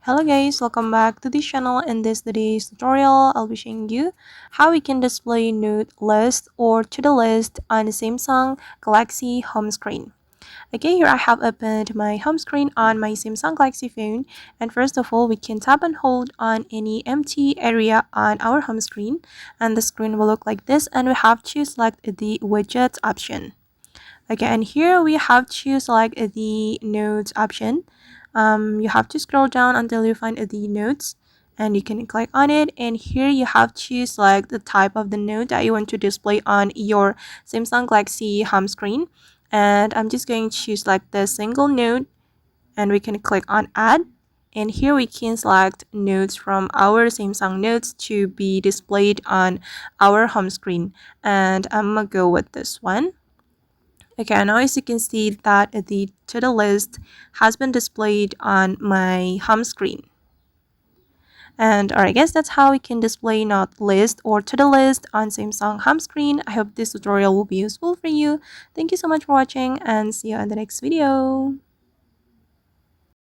Hello guys, welcome back to this channel. In today's tutorial, I'll be showing you how we can display note list or to-do list on the Samsung Galaxy home screen. Okay, here I have opened my home screen on my Samsung Galaxy phone, and first of all, we can tap and hold on any empty area on our home screen, and the screen will look like this, and we have to select the widgets option. Okay, and here we have to select the notes option. You have to scroll down until you find the notes, and you can click on it, and here you have to select the type of the note that you want to display on your Samsung Galaxy home screen. And I'm just going to select the single note, and we can click on add, and here we can select notes from our Samsung notes to be displayed on our home screen, and I'm gonna go with this one. Okay, now as you can see that the to-do list has been displayed on my home screen. And I guess that's how we can display not list or to-do list on Samsung home screen. I hope this tutorial will be useful for you. Thank you so much for watching and see you in the next video.